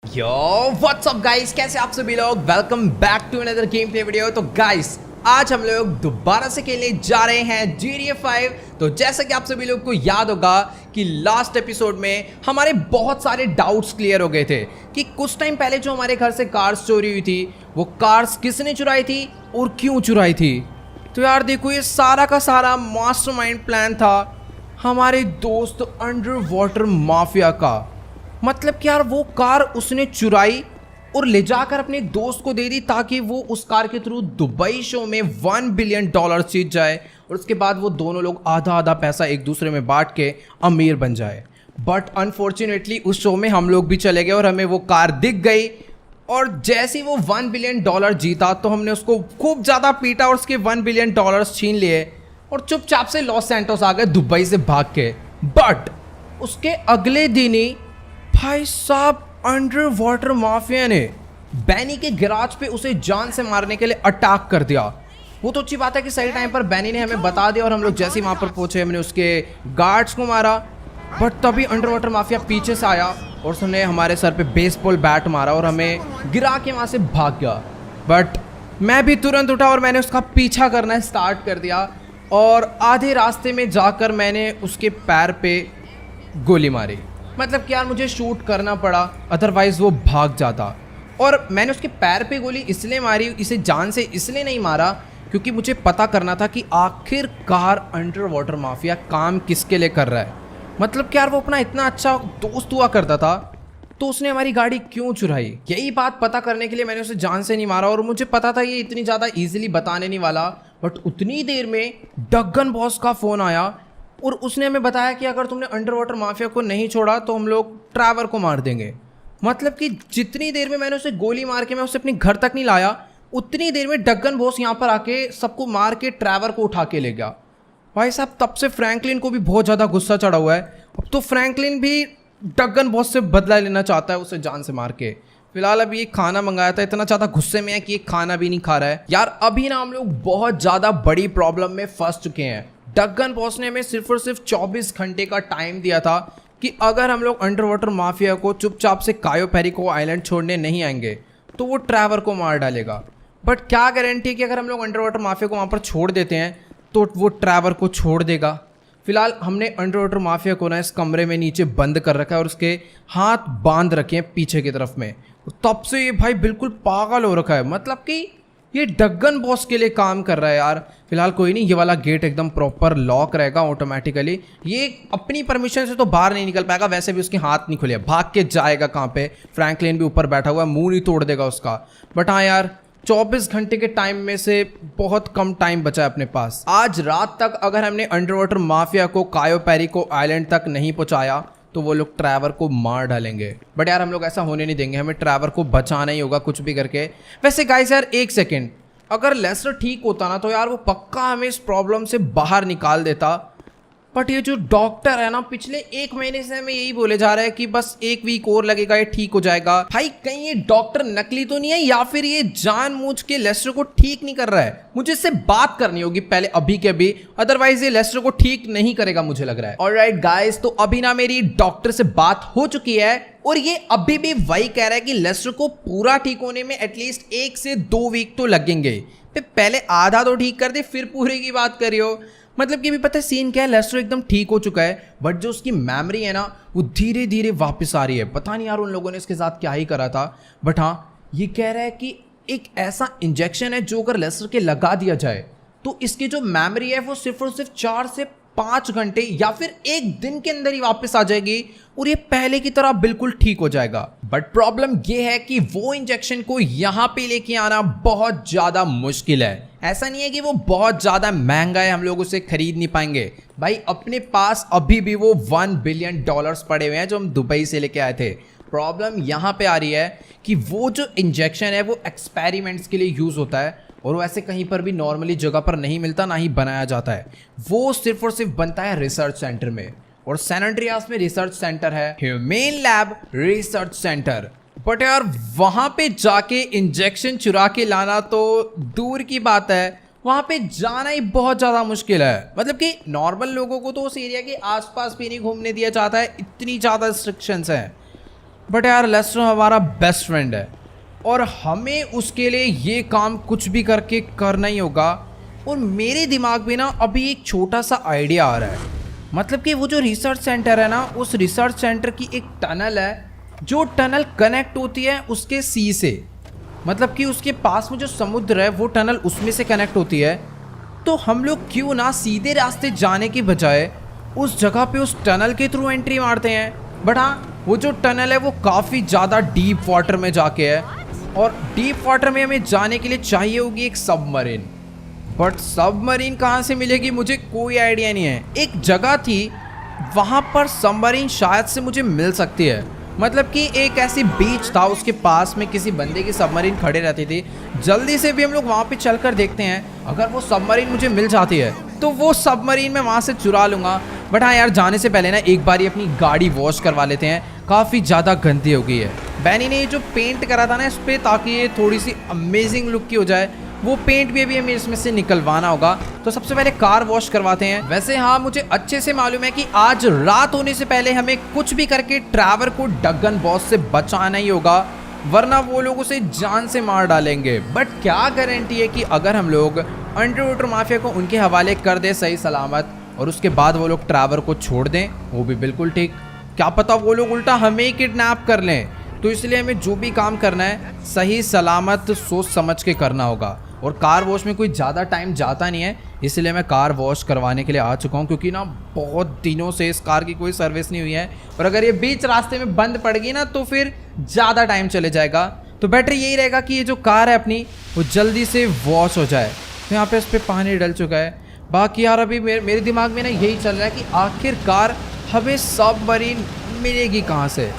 Yo what's up guys, कैसे आप सभी लोग। Welcome back to another game play video. तो गाइस आज हम लोग दोबारा से खेलने जा रहे हैं GTA 5। तो जैसा कि आप सभी लोग को याद होगा कि लास्ट एपिसोड में हमारे बहुत सारे डाउट्स क्लियर हो गए थे कि कुछ टाइम पहले जो हमारे घर से कार्स चोरी हुई थी वो कार्स किसने चुराई थी और क्यों चुराई थी। तो यार देखो, ये सारा का सारा मास्टरमाइंड प्लान था हमारे दोस्त अंडर वाटर माफिया का। मतलब कि यार वो कार उसने चुराई और ले जाकर अपने दोस्त को दे दी ताकि वो उस कार के थ्रू दुबई शो में $1 बिलियन जीत जाए और उसके बाद वो दोनों लोग आधा आधा पैसा एक दूसरे में बांट के अमीर बन जाए। बट अनफॉर्चुनेटली उस शो में हम लोग भी चले गए और हमें वो कार दिख गई और जैसे ही वो $1 बिलियन जीता तो हमने उसको खूब ज़्यादा पीटा और उसके $1 बिलियन छीन लिए और चुपचाप से लॉस सैंटोस आ गए दुबई से भाग के। बट उसके अगले दिन ही भाई साहब अंडर वाटर माफिया ने बैनी के गैराज पे उसे जान से मारने के लिए अटैक कर दिया। वो तो अच्छी बात है कि सही टाइम पर बैनी ने हमें बता दिया और हम लोग जैसे ही वहाँ पर पहुंचे हमने उसके गार्ड्स को मारा। बट तभी अंडर वाटर माफिया पीछे से आया और उसने हमारे सर पे बेसबॉल बैट मारा और हमें गिरा के वहाँ से भाग गया। बट मैं भी तुरंत उठा और मैंने उसका पीछा करना स्टार्ट कर दिया और आधे रास्ते में जाकर मैंने उसके पैर पे गोली मारी। मतलब कि यार मुझे शूट करना पड़ा, अदरवाइज़ वो भाग जाता। और मैंने उसके पैर पे गोली इसलिए मारी, इसे जान से इसलिए नहीं मारा क्योंकि मुझे पता करना था कि आखिरकार अंडर वाटर माफिया काम किसके लिए कर रहा है। मतलब कि यार वो अपना इतना अच्छा दोस्त हुआ करता था तो उसने हमारी गाड़ी क्यों चुराई। यही बात पता करने के लिए मैंने उसे जान से नहीं मारा और मुझे पता था ये इतनी ज़्यादा ईजिली बताने नहीं वाला। बट उतनी देर में डगन बॉस का फ़ोन आया और उसने हमें बताया कि अगर तुमने अंडर वाटर माफिया को नहीं छोड़ा तो हम लोग ट्रैवर को मार देंगे। मतलब कि जितनी देर में मैंने उसे गोली मार के मैं उसे अपने घर तक नहीं लाया उतनी देर में डगन बॉस यहाँ पर आके सबको मार के ट्रैवर को उठा के ले गया। भाई साहब तब से फ्रैंकलिन को भी बहुत ज़्यादा गुस्सा चढ़ा हुआ है। अब तो फ्रैंकलिन भी डगन बॉस से बदला लेना चाहता है उसे जान से मार के। फिलहाल अभी ये खाना मंगाया था, इतना ज़्यादा गुस्से में है कि ये खाना भी नहीं खा रहा है। यार अभी ना हम लोग बहुत ज़्यादा बड़ी प्रॉब्लम में फंस चुके हैं। डगन बॉस ने हमें सिर्फ और सिर्फ 24 घंटे का टाइम दिया था कि अगर हम लोग अंडर वाटर माफिया को चुपचाप से कायो पेरिको आइलैंड छोड़ने नहीं आएंगे तो वो ट्रैवर को मार डालेगा। बट क्या गारंटी कि अगर हम लोग अंडर वाटर माफिया को वहाँ पर छोड़ देते हैं तो वो ट्रैवर को छोड़ देगा। फिलहाल हमने अंडर वाटर माफिया को ना इस कमरे में नीचे बंद कर रखा है और उसके हाथ बांध रखे हैं पीछे की तरफ में। तब से ये भाई बिल्कुल पागल हो रखा है। मतलब कि ये डगन बॉस के लिए काम कर रहा है यार। फिलहाल कोई नहीं, ये वाला गेट एकदम प्रॉपर लॉक रहेगा ऑटोमेटिकली। ये अपनी परमिशन से तो बाहर नहीं निकल पाएगा, वैसे भी उसके हाथ नहीं खुले, भाग के जाएगा कहाँ पे। फ्रैंकलिन भी ऊपर बैठा हुआ है, मुंह नहीं तोड़ देगा उसका। बट हाँ यार 24 घंटे के टाइम में से बहुत कम टाइम बचा है अपने पास। आज रात तक अगर हमने अंडर वाटर माफिया को कायो पेरिको आइलैंड तक नहीं पहुँचाया तो वो लोग ट्रैवर को मार डालेंगे। बट यार हम लोग ऐसा होने नहीं देंगे, हमें ट्रैवर को बचाना ही होगा कुछ भी करके। वैसे गाइस यार एक सेकेंड, अगर लेस्टर ठीक होता ना तो यार वो पक्का हमें इस प्रॉब्लम से बाहर निकाल देता। बट ये जो डॉक्टर है ना पिछले 1 महीने से हमें यही बोले जा रहा है कि बस 1 वीक और लगेगा ये ठीक हो जाएगा। भाई कहीं ये डॉक्टर नकली तो नहीं है या फिर ये जानबूझ के लेस्टर को ठीक नहीं कर रहा है। मुझे इससे बात करनी होगी पहले अभी के अभी, अदरवाइज ये लेस्टर को ठीक नहीं करेगा मुझे लग रहा है। ऑलराइट गाइस, तो अभी ना मेरी डॉक्टर से बात हो चुकी है और ये अभी भी वही कह रहा है कि लेस्टर को पूरा ठीक होने में एटलीस्ट 1 से 2 वीक तो लगेंगे। पहले आधा तो ठीक कर दे फिर पूरे की बात करियो। मतलब कि भी पता है सीन क्या है, लेस्टर एकदम ठीक हो चुका है बट जो उसकी मेमोरी है ना वो धीरे धीरे वापस आ रही है। पता नहीं यार उन लोगों ने इसके साथ क्या ही करा था। बट हाँ ये कह रहा है कि एक ऐसा इंजेक्शन है जो अगर लेस्टर के लगा दिया जाए तो इसकी जो मेमोरी है वो सिर्फ और सिर्फ 4 से 5 घंटे या फिर 1 दिन के अंदर ही वापस आ जाएगी और ये पहले की तरह बिल्कुल ठीक हो जाएगा। बट प्रॉब्लम ये है कि वो इंजेक्शन को यहाँ पे लेके आना बहुत ज़्यादा मुश्किल है। ऐसा नहीं है कि वो बहुत ज़्यादा महंगा है, हम लोग उसे खरीद नहीं पाएंगे। भाई अपने पास अभी भी वो $1 बिलियन पड़े हुए हैं जो हम दुबई से लेके आए थे। प्रॉब्लम यहाँ पे आ रही है कि वो जो इंजेक्शन है वो एक्सपेरिमेंट्स के लिए यूज़ होता है और वो ऐसे कहीं पर भी नॉर्मली जगह पर नहीं मिलता, ना ही बनाया जाता है। वो सिर्फ और सिर्फ बनता है रिसर्च सेंटर में और सैन एंड्रियास में रिसर्च सेंटर है humane lab research centre. But यार वहां पे जाके इंजेक्शन चुरा के लाना तो दूर की बात है, वहां पे जाना ही बहुत ज़्यादा मुश्किल है। मतलब कि नॉर्मल लोगों को तो उस एरिया के आसपास भी नहीं घूमने दिया जाता है, इतनी ज़्यादा रिस्ट्रिक्शंस हैं। बट यार लेस्टर हमारा बेस्ट फ्रेंड है और हमें उसके लिए ये काम कुछ भी करके करना ही होगा। और मेरे दिमाग में ना अभी एक छोटा सा आइडिया आ रहा है, मतलब कि वो जो रिसर्च सेंटर है ना, उस रिसर्च सेंटर की एक टनल है, जो टनल कनेक्ट होती है उसके सी से, मतलब कि उसके पास में जो समुद्र है वो टनल उसमें से कनेक्ट होती है। तो हम लोग क्यों ना सीधे रास्ते जाने के बजाय उस जगह पे उस टनल के थ्रू एंट्री मारते हैं। बट हाँ, वो जो टनल है वो काफ़ी ज़्यादा डीप वाटर में जाके है और डीप वाटर में हमें जाने के लिए चाहिए होगी एक सबमरीन। बट सबमरीन कहाँ से मिलेगी मुझे कोई आइडिया नहीं है। एक जगह थी वहाँ पर सबमरीन शायद से मुझे मिल सकती है, मतलब कि एक ऐसी बीच था उसके पास में किसी बंदे की सबमरीन खड़े रहती थी। जल्दी से भी हम लोग वहाँ पे चलकर देखते हैं, अगर वो सबमरीन मुझे मिल जाती है तो वो सबमरीन मैं वहाँ से चुरा लूँगा। बट हाँ यार, जाने से पहले ना एक बार ही अपनी गाड़ी वॉश करवा लेते हैं, काफ़ी ज़्यादा गंदी हो गई है। बैनी ने ये जो पेंट करा था ना इस पर, ताकि ये थोड़ी सी अमेजिंग लुक की हो जाए, वो पेंट भी अभी हमें इसमें से निकलवाना होगा। तो सबसे पहले कार वॉश करवाते हैं। वैसे हाँ, मुझे अच्छे से मालूम है कि आज रात होने से पहले हमें कुछ भी करके ट्रैवर को डगन बॉस से बचाना ही होगा, वरना वो लोग उसे जान से मार डालेंगे। बट क्या गारंटी है कि अगर हम लोग अंडरवाटर माफिया को उनके हवाले कर दे सही सलामत और उसके बाद वो लोग ट्रैवर को छोड़ दें, वो भी बिल्कुल ठीक। क्या पता वो लोग उल्टा हमें ही किडनैप कर लें। तो इसलिए हमें जो भी काम करना है सही सलामत सोच समझ के करना होगा। और कार वॉश में कोई ज़्यादा टाइम जाता नहीं है, इसलिए मैं कार वॉश करवाने के लिए आ चुका हूँ, क्योंकि ना बहुत दिनों से इस कार की कोई सर्विस नहीं हुई है और अगर ये बीच रास्ते में बंद पड़ गई ना तो फिर ज़्यादा टाइम चले जाएगा। तो बेटर यही रहेगा कि ये जो कार है अपनी वो जल्दी से वॉश हो जाए। तो यहाँ पे इस पर पानी डल चुका है। बाकी यार अभी मेरे दिमाग में ना यही चल रहा है कि आखिरकार हमें सबमरीन मिलेगी कहाँ से।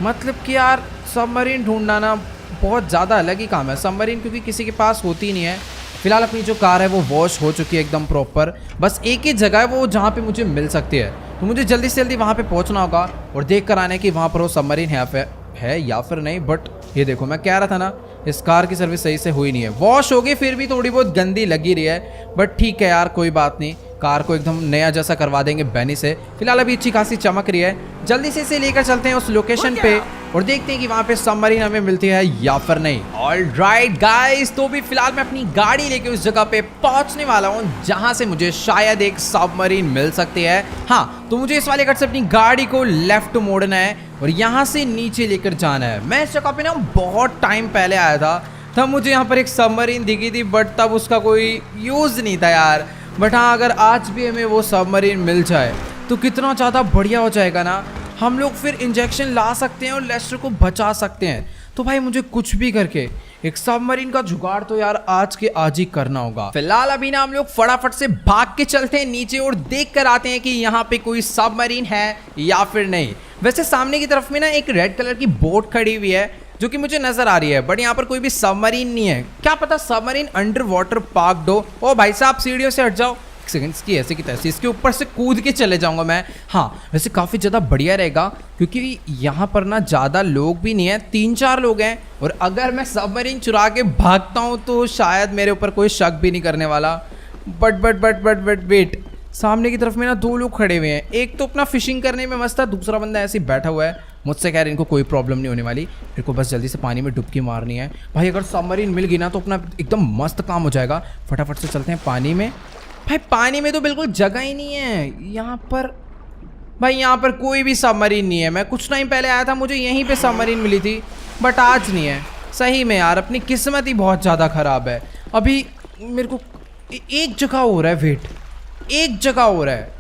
मतलब कि यार सबमरीन ढूंढना ना बहुत ज़्यादा अलग ही काम है। सबमरीन क्योंकि किसी के पास होती नहीं है। फिलहाल अपनी जो कार है वो वॉश हो चुकी है एकदम प्रॉपर, बस एक ही जगह है वो जहाँ पे मुझे मिल सकती है। तो मुझे जल्दी से जल्दी वहाँ पे पहुँचना होगा और देख कर आना है कि वहाँ पर वो सबमरीन है या फिर नहीं। बट ये देखो, मैं कह रहा था ना इस कार की सर्विस सही से हुई नहीं है। वॉश होगी फिर भी थोड़ी बहुत गंदी लगी रही है, बट ठीक है यार, कोई बात नहीं, कार को एकदम नया जैसा करवा देंगे बैनी से। फिलहाल अभी अच्छी खासी चमक रही है। जल्दी से इसे लेकर चलते हैं उस लोकेशन पे और देखते हैं कि वहाँ पे सबमरीन हमें मिलती है या फिर नहीं। ऑलराइट गाइस, तो भी फिलहाल मैं अपनी गाड़ी लेके उस जगह पे पहुंचने वाला हूँ जहाँ से मुझे शायद एक सबमरीन मिल सकती है। हाँ, तो मुझे इस वाले कट से अपनी गाड़ी को लेफ्ट मोड़ना है और यहाँ से नीचे लेकर जाना है। मैं इस जगह पे ना बहुत टाइम पहले आया था, तब मुझे यहाँ पर एक सबमरीन दिखी थी, बट तब उसका कोई यूज़ नहीं था यार। बट हाँ, अगर आज भी हमें वो सबमरीन मिल जाए तो कितना ज़्यादा बढ़िया हो जाएगा ना। हम लोग फिर इंजेक्शन ला सकते हैं और लेस्टर को बचा सकते हैं। तो भाई मुझे कुछ भी करके एक सबमरीन का जुगाड़ तो यार आज के आज ही करना होगा। फिलहाल अभी ना हम लोग फटाफट से भाग के चलते हैं नीचे और देख कर आते हैं कि यहाँ पे कोई सबमरीन है या फिर नहीं। वैसे सामने की तरफ में ना एक रेड कलर की बोट खड़ी हुई है जो कि मुझे नजर आ रही है, बट यहाँ पर कोई भी सबमरीन नहीं है। क्या पता सबमरीन अंडर वाटर पार्क्ड हो। ओ भाई साहब, सीढ़ियों से हट जाओ। सेकंड्स की ऐसे की तैसे इसके ऊपर से कूद के चले जाऊंगा मैं। हाँ, वैसे काफ़ी ज़्यादा बढ़िया रहेगा क्योंकि यहाँ पर ना ज़्यादा लोग भी नहीं है, 3-4 लोग हैं और अगर मैं सबमरीन चुरा के भागता हूँ तो शायद मेरे ऊपर कोई शक भी नहीं करने वाला। बट वेट, सामने की तरफ में ना 2 लोग खड़े हुए हैं। एक तो अपना फिशिंग करने में मस्त है, दूसरा बंदा ऐसे ही बैठा हुआ है। मुझसे कह रहे इनको कोई प्रॉब्लम नहीं होने वाली, मेरे को बस जल्दी से पानी में डुबकी मारनी है। भाई अगर सबमरीन मिल गई ना तो अपना एकदम मस्त काम हो जाएगा। फटाफट से चलते हैं पानी में। भाई पानी में तो बिल्कुल जगह ही नहीं है यहाँ पर। भाई यहाँ पर कोई भी सबमरीन नहीं है। मैं कुछ टाइम पहले आया था, मुझे यहीं पे सबमरीन मिली थी, बट आज नहीं है। सही में यार अपनी किस्मत ही बहुत ज़्यादा ख़राब है। अभी मेरे को एक जगह हो रहा है, वेट, एक जगह हो रहा है,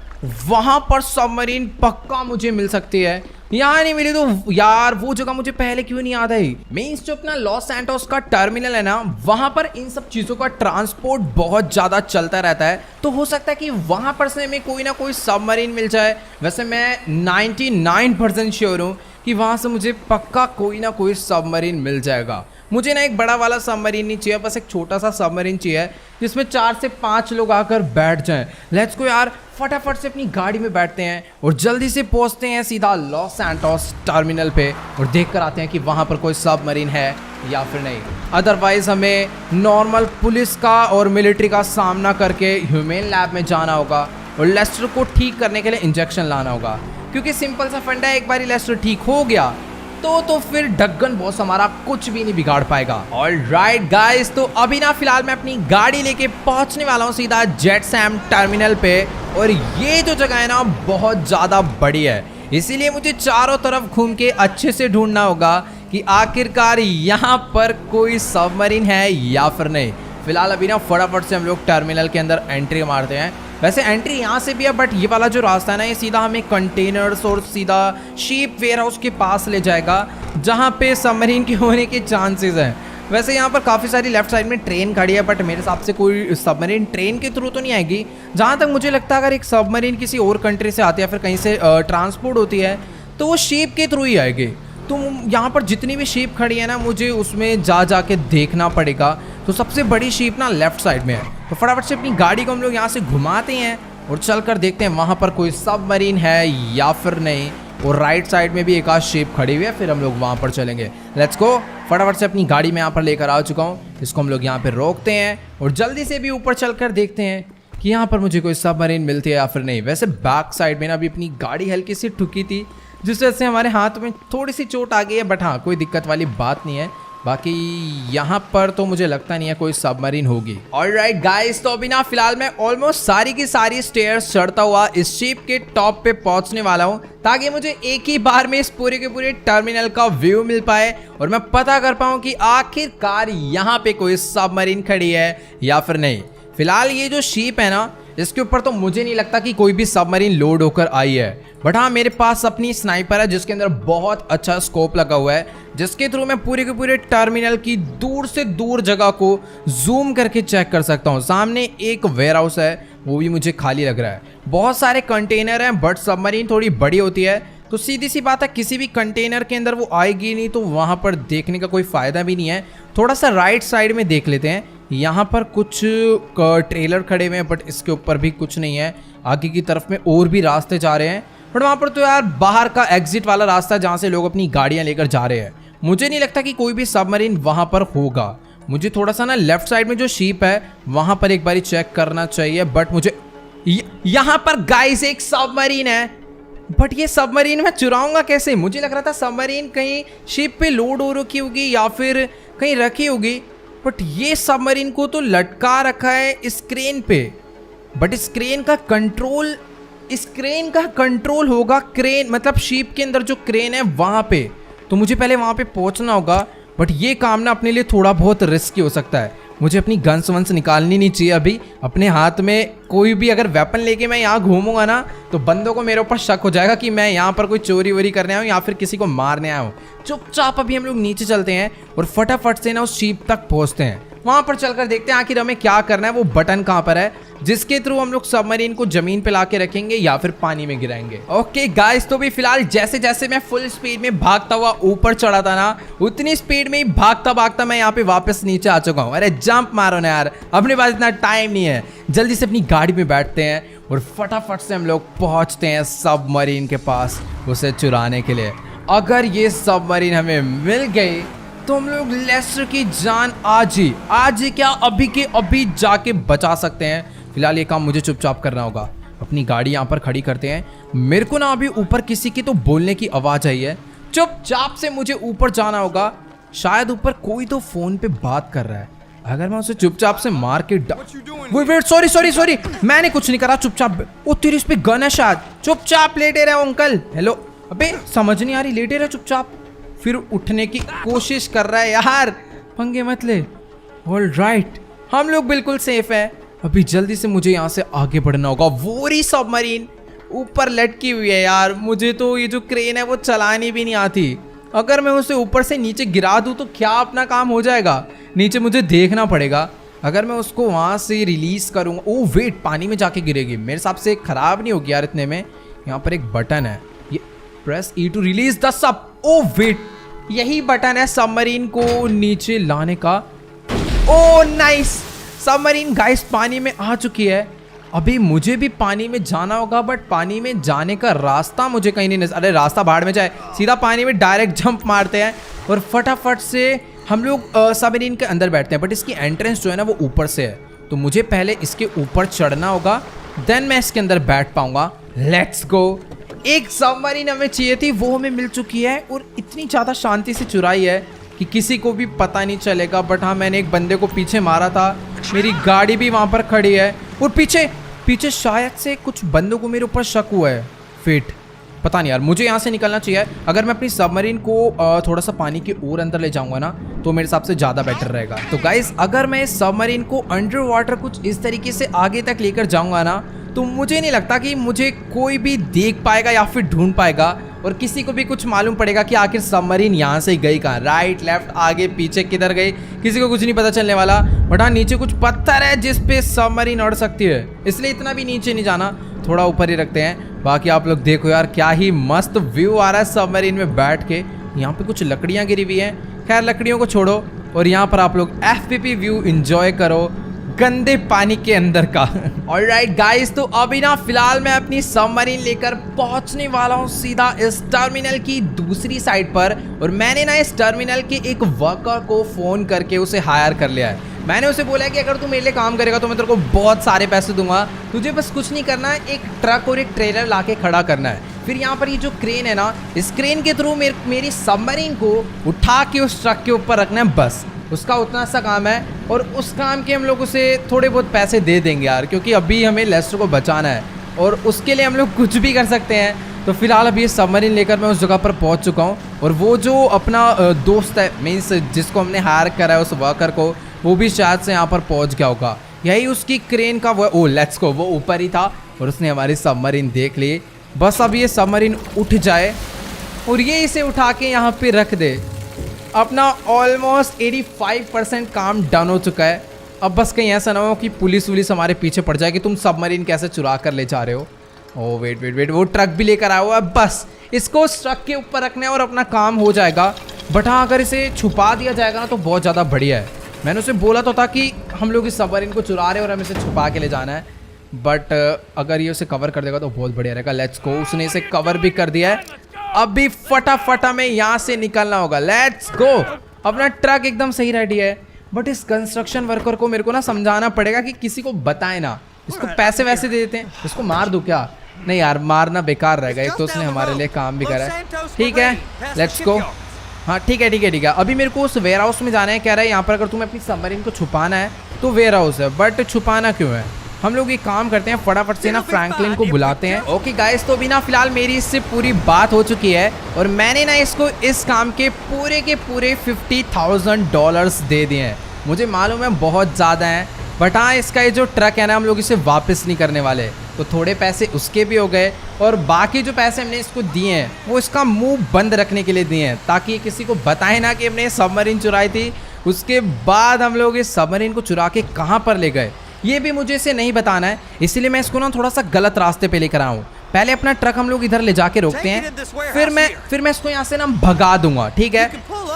वहाँ पर सबमरीन पक्का मुझे मिल सकती है। यहाँ नहीं मिली तो यार वो जगह मुझे पहले क्यों नहीं याद आई। मीन्स जो अपना लॉस सैंटोस का टर्मिनल है ना, वहाँ पर इन सब चीज़ों का ट्रांसपोर्ट बहुत ज़्यादा चलता रहता है, तो हो सकता है कि वहाँ पर से हमें कोई ना कोई सबमरीन मिल जाए। वैसे मैं 99% श्योर हूँ कि वहाँ से मुझे पक्का कोई ना कोई सबमरीन मिल जाएगा। मुझे ना एक बड़ा वाला सबमरीन नहीं चाहिए, बस एक छोटा सा सबमरीन चाहिए जिसमें 4 से 5 लोग आकर बैठ जाएं। लेट्स गो यार, फटाफट से अपनी गाड़ी में बैठते हैं और जल्दी से पहुंचते हैं सीधा लॉस सैंटोस टर्मिनल पे और देख कर आते हैं कि वहाँ पर कोई सबमरीन है या फिर नहीं। अदरवाइज हमें नॉर्मल पुलिस का और मिलिट्री का सामना करके ह्यूमन लैब में जाना होगा और लेस्टर को ठीक करने के लिए इंजेक्शन लाना होगा, क्योंकि सिंपल सा फंडा है, एक बार लेस्टर ठीक हो गया तो फिर ढक्कन बॉस हमारा कुछ भी नहीं बिगाड़ पाएगा। ऑलराइट गाइस, तो अभी ना फिलहाल मैं अपनी गाड़ी लेके पहुंचने वाला हूँ सीधा जेट सैम टर्मिनल पे। और ये जो जगह है ना बहुत ज़्यादा बड़ी है, इसीलिए मुझे चारों तरफ घूम के अच्छे से ढूंढना होगा कि आखिरकार यहाँ पर कोई सबमरीन है या फिर नहीं। फिलहाल अभी ना फटाफट से हम लोग टर्मिनल के अंदर एंट्री मारते हैं। वैसे एंट्री यहाँ से भी है, बट ये वाला जो रास्ता है ना ये सीधा हमें कंटेनर्स और सीधा शिप वेयर हाउस के पास ले जाएगा, जहाँ पे सबमरीन के होने के चांसेस हैं। वैसे यहाँ पर काफ़ी सारी लेफ्ट साइड में ट्रेन खड़ी है, बट मेरे हिसाब से कोई सबमरीन ट्रेन के थ्रू तो नहीं आएगी। जहाँ तक मुझे लगता है अगर एक सबमरीन किसी और कंट्री से आती है फिर कहीं से ट्रांसपोर्ट होती है तो वो शिप के थ्रू ही आएगी। तो यहाँ पर जितनी भी शिप खड़ी है ना मुझे उसमें जाके देखना पड़ेगा। तो सबसे बड़ी शिप ना लेफ्ट साइड में है, तो फटाफट से अपनी गाड़ी को हम लोग यहाँ से घुमाते हैं और चलकर देखते हैं वहाँ पर कोई सबमरीन है या फिर नहीं। और राइट साइड में भी एक आध शिप खड़ी हुई है, फिर हम लोग वहाँ पर चलेंगे। Let's go. फटाफट से अपनी गाड़ी में यहाँ पर लेकर आ चुका हूँ, इसको हम लोग यहाँ पर रोकते हैं और जल्दी से भी ऊपर चलकर देखते हैं कि यहाँ पर मुझे कोई सबमरीन मिलती है या फिर नहीं। वैसे बैक साइड में ना अभी अपनी गाड़ी हल्की सी ठुकी थी, जिस वजह से हमारे हाथ में थोड़ी सी चोट आ गई है, बट हाँ कोई दिक्कत वाली बात नहीं है। बाकी यहाँ पर तो मुझे लगता नहीं है कोई सबमरीन होगी। ऑलराइट गाइस, तो अभी ना फिलहाल मैं ऑलमोस्ट सारी की सारी स्टेयर्स चढ़ता हुआ इस शिप के टॉप पे पहुंचने वाला हूँ, ताकि मुझे एक ही बार में इस पूरे के पूरे टर्मिनल का व्यू मिल पाए और मैं पता कर पाऊँ कि आखिरकार यहाँ पे कोई सबमरीन खड़ी है या फिर नहीं। फिलहाल ये जो शिप है ना इसके ऊपर तो मुझे नहीं लगता कि कोई भी सबमरीन लोड होकर आई है, बट हाँ मेरे पास अपनी स्नाइपर है जिसके अंदर बहुत अच्छा स्कोप लगा हुआ है, जिसके थ्रू मैं पूरे के पूरे टर्मिनल की दूर से दूर जगह को जूम करके चेक कर सकता हूँ। सामने एक वेयर हाउस है, वो भी मुझे खाली लग रहा है। बहुत सारे कंटेनर हैं, बट सबमरीन थोड़ी बड़ी होती है तो सीधी सी बात है किसी भी कंटेनर के अंदर वो आएगी नहीं, तो वहाँ पर देखने का कोई फ़ायदा भी नहीं है। थोड़ा सा राइट साइड में देख लेते हैं, यहाँ पर कुछ ट्रेलर खड़े हुए हैं, बट इसके ऊपर भी कुछ नहीं है। आगे की तरफ में और भी रास्ते जा रहे हैं, बट वहाँ पर तो यार बाहर का एग्जिट वाला रास्ता जहाँ से लोग अपनी गाड़ियाँ लेकर जा रहे हैं। मुझे नहीं लगता कि कोई भी सबमरीन वहाँ पर होगा। मुझे थोड़ा सा ना लेफ्ट साइड में जो शिप है वहाँ पर एक बारी चेक करना चाहिए, बट मुझे यहाँ पर गाइस एक सबमरीन है, बट ये सबमरीन मैं चुराऊंगा कैसे? मुझे लग रहा था सबमरीन कहीं शिप पे लोड हो रखी होगी या फिर कहीं रखी होगी, बट ये सबमरीन को तो लटका रखा है इस क्रेन पे। बट इस क्रेन का कंट्रोल होगा क्रेन मतलब शिप के अंदर जो क्रेन है वहाँ पे, तो मुझे पहले वहाँ पे पहुँचना होगा। बट ये काम ना अपने लिए थोड़ा बहुत रिस्की हो सकता है। मुझे अपनी गन्स वंस निकालनी नहीं चाहिए अभी अपने हाथ में। कोई भी अगर वेपन लेके मैं यहाँ घूमूंगा ना तो बंदों को मेरे ऊपर शक हो जाएगा कि मैं यहाँ पर कोई चोरी वोरी करने आया हूँ या फिर किसी को मारने आया हूँ। चुपचाप अभी हम लोग नीचे चलते हैं और फटाफट से ना उस शिप तक पहुँचते हैं। वहाँ पर चलकर देखते हैं आखिर हमें क्या करना है, वो बटन कहाँ पर है जिसके थ्रू हम लोग सबमरीन को जमीन पे लाके रखेंगे या फिर पानी में गिराएंगे। ओके गाइस, तो भी फिलहाल जैसे जैसे मैं फुल स्पीड में भागता हुआ ऊपर चढ़ा था ना, उतनी स्पीड में ही भागता भागता मैं यहाँ पे वापस नीचे आ चुका हूँ। अरे जंप मारो ना यार, अपने पास इतना टाइम नहीं है। जल्दी से अपनी गाड़ी में बैठते हैं और फटाफट से हम लोग पहुँचते हैं सबमरीन के पास उसे चुराने के लिए। अगर ये सबमरीन हमें मिल गई तो हम लोग लेस्टर की जान आज ही क्या अभी के अभी जाके बचा सकते हैं। फिलहाल ये काम मुझे चुपचाप करना होगा। अपनी गाड़ी यहाँ पर खड़ी करते हैं। मेरे को ना अभी ऊपर किसी की तो बोलने की आवाज़ आई है, चुपचाप से मुझे ऊपर जाना होगा। शायद ऊपर कोई तो फोन पे बात कर रहा है। अगर मैं उसे चुपचाप से मार के वेट सॉरी मैंने कुछ नहीं करा, चुपचाप। ओ तेरी इस पे गन है शायद, चुपचाप लेटे रहे अंकल। हेलो, अबे समझ नहीं आ रही, लेटे रहे चुपचाप। फिर उठने की कोशिश कर रहा है यार, पंगे मत ले। ऑलराइट, हम लोग बिल्कुल सेफ है। अभी जल्दी से मुझे यहाँ से आगे बढ़ना होगा। वो रही सबमरीन ऊपर लटकी हुई है यार। मुझे तो ये जो क्रेन है वो चलानी भी नहीं आती। अगर मैं उसे ऊपर से नीचे गिरा दूँ तो क्या अपना काम हो जाएगा? नीचे मुझे देखना पड़ेगा। अगर मैं उसको वहाँ से रिलीज करूँगा, ओ वेट, पानी में जाके गिरेगी। मेरे हिसाब से खराब नहीं होगी यार इतने में। यहाँ पर एक बटन है, ये press E to release the sub. Oh wait, यही बटन है सबमरीन को नीचे लाने का। ओ नाइस, सबमरीन गाइस पानी में आ चुकी है। अभी मुझे भी पानी में जाना होगा, बट पानी में जाने का रास्ता मुझे कहीं नहीं नजर। अरे रास्ता बाहर में जाए, सीधा पानी में डायरेक्ट जंप मारते हैं और फटाफट से हम लोग सबमरीन के अंदर बैठते हैं। बट इसकी एंट्रेंस जो है ना वो ऊपर से है, तो मुझे पहले इसके ऊपर चढ़ना होगा, देन मैं इसके अंदर बैठ पाऊंगा। Let's go. एक सबमरीन हमें चाहिए थी, वो हमें मिल चुकी है और इतनी ज़्यादा शांति से चुराई है कि किसी को भी पता नहीं चलेगा। बट हाँ, मैंने एक बंदे को पीछे मारा था, मेरी गाड़ी भी वहाँ पर खड़ी है और पीछे पीछे शायद से कुछ बंदों को मेरे ऊपर शक हुआ है। फिट पता नहीं यार, मुझे यहाँ से निकलना चाहिए। अगर मैं अपनी सबमरीन को थोड़ा सा पानी के और अंदर ले जाऊंगा ना तो मेरे हिसाब से ज़्यादा बेटर रहेगा। तो गाइस, अगर मैं इस सबमरीन को अंडर वाटर कुछ इस तरीके से आगे तक लेकर जाऊंगा ना तो मुझे नहीं लगता कि मुझे कोई भी देख पाएगा या फिर ढूंढ पाएगा और किसी को भी कुछ मालूम पड़ेगा कि आखिर सबमरीन यहाँ से गई कहाँ, राइट लेफ्ट आगे पीछे किधर गई, किसी को कुछ नहीं पता चलने वाला। बट हाँ, नीचे कुछ पत्थर है जिस पे सबमरीन उड़ सकती है, इसलिए इतना भी नीचे नहीं जाना, थोड़ा ऊपर ही रखते हैं। बाकी आप लोग देखो यार, क्या ही मस्त व्यू आ रहा है सबमरीन में बैठ के। यहाँ पे कुछ लकड़ियाँ गिरी हुई हैं, खैर लकड़ियों को छोड़ो, और यहाँ पर आप लोग FPP व्यू एंजॉय करो गंदे पानी के अंदर का। ऑलराइट गाइस, तो अभी ना फिलहाल मैं अपनी सबमरीन लेकर पहुंचने वाला हूं सीधा इस टर्मिनल की दूसरी साइड पर। और मैंने ना इस टर्मिनल के एक वर्कर को फोन करके उसे हायर कर लिया है। मैंने उसे बोला है कि अगर तू मेरे लिए काम करेगा तो मैं तेरे को बहुत सारे पैसे दूंगा, तुझे बस कुछ नहीं करना है, एक ट्रक और एक ट्रेलर लाके खड़ा करना है। फिर यहाँ पर ये जो क्रेन है ना, इस क्रेन के थ्रू मेरी सबमरीन को उठा के उस ट्रक के ऊपर रखना है, बस उसका उतना सा काम है। और उस काम के हम लोग उसे थोड़े बहुत पैसे दे देंगे यार, क्योंकि अभी हमें लेस्टर को बचाना है और उसके लिए हम लोग कुछ भी कर सकते हैं। तो फिलहाल अभी ये सबमरीन लेकर मैं उस जगह पर पहुंच चुका हूं और वो जो अपना दोस्त है, मीन्स जिसको हमने हायर करा है, उस वर्कर को, वो भी शायद से यहाँ पर पहुंच गया होगा। यही उसकी क्रेन का वो, ओ लेट्स गो, वो ऊपर ही था और उसने हमारी सबमरीन देख ली। बस अब ये सबमरीन उठ जाए और ये इसे उठा के यहाँ पे रख दे। अपना ऑलमोस्ट 85% काम डन हो चुका है। अब बस कहीं ऐसा ना हो कि पुलिस वुलिस हमारे पीछे पड़ जाए कि तुम सबमरीन कैसे चुरा कर ले जा रहे हो। ओह वेट, वो ट्रक भी लेकर आया हुआ है, बस इसको उस ट्रक के ऊपर रखना है और अपना काम हो जाएगा। बट हाँ, अगर इसे छुपा दिया जाएगा ना तो बहुत ज़्यादा बढ़िया है। मैंने उसे बोला तो था कि हम लोग इस सबमरीन को चुरा रहे हैं और हमें इसे छुपा के ले जाना है, बट अगर ये उसे कवर कर देगा तो बहुत बढ़िया रहेगा। लेट्स गो, उसने इसे कवर भी कर दिया है। अभी फटाफट हमें यहाँ से निकलना होगा। Let's go. अपना ट्रक एकदम सही रेडी है, बट इस कंस्ट्रक्शन वर्कर को मेरे को ना समझाना पड़ेगा कि किसी को बताए ना। इसको पैसे वैसे दे देते हैं, इसको मार दूं क्या? नहीं यार, मारना बेकार रहेगा, एक तो उसने हमारे लिए काम भी करा है। ठीक है, लेट्स गो। हाँ ठीक है। अभी मेरे को उस वेयर हाउस में जाना है। कह रहा है यहाँ पर अगर तुम्हें अपनी सबमरीन को छुपाना है तो वेयर हाउस है, बट छुपाना क्यों है? हम लोग ये काम करते हैं, फटाफट से ना फ्रैंकलिन को बुलाते हैं। ओके गाइस, तो अभी ना फिलहाल मेरी इससे पूरी बात हो चुकी है और मैंने ना इसको इस काम के पूरे $50,000 दे दिए हैं। मुझे मालूम है बहुत ज़्यादा हैं, बट हाँ, इसका ये जो ट्रक है ना, हम लोग इसे वापस नहीं करने वाले, तो थोड़े पैसे उसके भी हो गए और बाकी जो पैसे हमने इसको दिए हैं वो इसका मुंह बंद रखने के लिए दिए हैं, ताकि किसी को बताए ना कि हमने सबमरीन चुराई थी। उसके बाद हम लोग इस सबमरीन को चुरा के कहाँ पर ले गए ये भी मुझे इसे नहीं बताना है, इसीलिए मैं इसको ना थोड़ा सा गलत रास्ते पे लेकर आऊँ। पहले अपना ट्रक हम लोग इधर ले जाके रोकते हैं, फिर मैं इसको यहाँ से ना भगा दूंगा, ठीक है?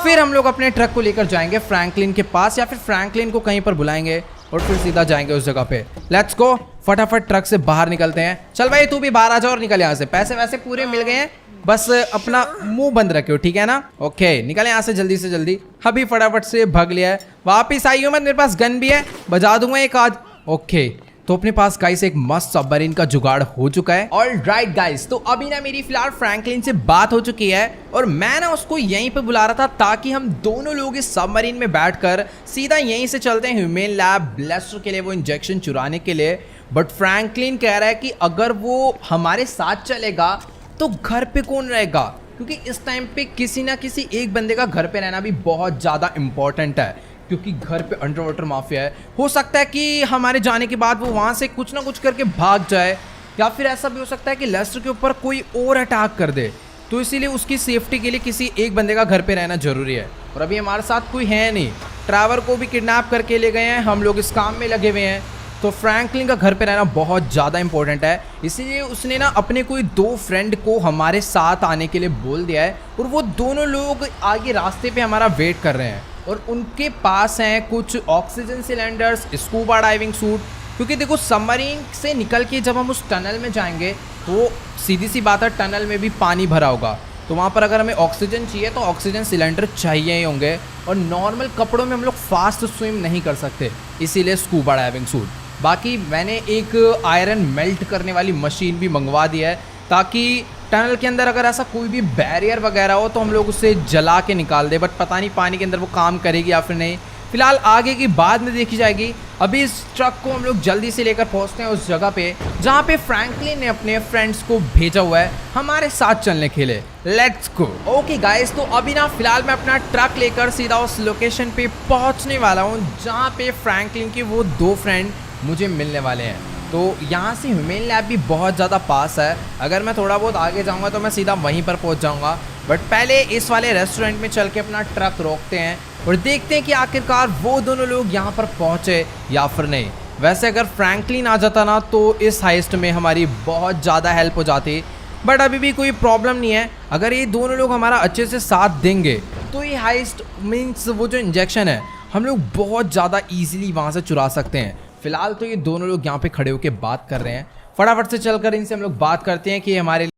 फिर हम लोग अपने ट्रक को लेकर जाएंगे फ्रैंकलिन के पास, या फिर फ्रैंकलिन को कहीं पर बुलाएंगे और फिर सीधा जाएंगे उस जगह पे। लेट्स गो, फटाफट ट्रक से बाहर निकलते हैं। चल भाई, तू भी बाहर आ जा और निकल यहाँ से। पैसे वैसे पूरे मिल गए हैं, बस अपना मुंह बंद रखियो, ठीक है ना? ओके, निकले यहाँ से जल्दी से जल्दी। अभी फटाफट से भाग लिया है, वापिस आई हूँ मैं, मेरे पास गन भी है, बजा दूंगा एक आज। ओके, तो अपने पास गाइस एक मस्त सबमरीन का जुगाड़ हो चुका है। ऑलराइट गाइस, तो अभी ना मेरी फिलहाल फ्रैंकलिन से बात हो चुकी है और मैं ना उसको यहीं पे बुला रहा था ताकि हम दोनों लोग इस सबमरीन में बैठकर सीधा यहीं से चलते हैं ह्यूमन लैब लेस्टर के लिए, वो इंजेक्शन चुराने के लिए। बट फ्रैंकलिन कह रहा है कि अगर वो हमारे साथ चलेगा तो घर पे कौन रहेगा, क्योंकि इस टाइम पे किसी ना किसी एक बंदे का घर पे रहना भी बहुत ज़्यादा इंपॉर्टेंट है, क्योंकि घर पे अंडर वाटर माफिया है। हो सकता है कि हमारे जाने के बाद वो वहाँ से कुछ ना कुछ करके भाग जाए, या फिर ऐसा भी हो सकता है कि लेस्टर के ऊपर कोई और अटैक कर दे, तो इसीलिए उसकी सेफ्टी के लिए किसी एक बंदे का घर पे रहना जरूरी है। और अभी हमारे साथ कोई है नहीं, ट्रैवर को भी किडनैप करके ले गए हैं, हम लोग इस काम में लगे हुए हैं, तो फ्रैंकलिन का घर पे रहना बहुत ज़्यादा इंपॉर्टेंट है। इसीलिए उसने ना अपने कोई 2 फ्रेंड को हमारे साथ आने के लिए बोल दिया है और वो दोनों लोग आगे रास्ते पे हमारा वेट कर रहे हैं और उनके पास हैं कुछ oxygen cylinders, scuba diving suit, क्योंकि देखो सबमरीन से निकल के जब हम उस टनल में जाएंगे तो सीधी सी बात है, टनल में भी पानी भरा होगा, तो वहाँ पर अगर हमें ऑक्सीजन चाहिए तो ऑक्सीजन सिलेंडर चाहिए ही होंगे, और नॉर्मल कपड़ों में हम लोग फास्ट स्विम नहीं कर सकते, इसीलिए स्कूबा डाइविंग सूट। बाकी मैंने एक आयरन मेल्ट करने वाली मशीन भी मंगवा दी है ताकि टनल के अंदर अगर ऐसा कोई भी बैरियर वगैरह हो तो हम लोग उसे जला के निकाल दे, बट पता नहीं पानी के अंदर वो काम करेगी या फिर नहीं। फिलहाल आगे की बाद में देखी जाएगी। अभी इस ट्रक को हम लोग जल्दी से लेकर पहुंचते हैं उस जगह पे जहाँ पे फ्रैंकलिन ने अपने फ्रेंड्स को भेजा हुआ है हमारे साथ चलने के लिए। Let's go. ओके गाइस, तो अभी ना फिलहाल मैं अपना ट्रक लेकर सीधा उस लोकेशन पे पहुंचने वाला हूँ जहाँ पे फ्रैंकलिन के वो 2 फ्रेंड मुझे मिलने वाले हैं। तो यहाँ से ह्यूमन लैब भी बहुत ज़्यादा पास है, अगर मैं थोड़ा बहुत आगे जाऊँगा तो मैं सीधा वहीं पर पहुँच जाऊँगा। बट पहले इस वाले रेस्टोरेंट में चल के अपना ट्रक रोकते हैं और देखते हैं कि आखिरकार वो दोनों लोग यहाँ पर पहुँचे या फिर नहीं। वैसे अगर फ्रैंकलिन आ जाता ना तो इस हाइस्ट में हमारी बहुत ज़्यादा हेल्प हो जाती, बट अभी भी कोई प्रॉब्लम नहीं है। अगर ये दोनों लोग हमारा अच्छे से साथ देंगे तो ये हाइस्ट मीन्स वो जो इंजेक्शन है हम लोग बहुत ज़्यादा ईजिली वहाँ से चुरा सकते हैं। फिलहाल तो ये दोनों लोग यहाँ पे खड़े होकर बात कर रहे हैं, फटाफट से चलकर इनसे हम लोग बात करते हैं कि हमारे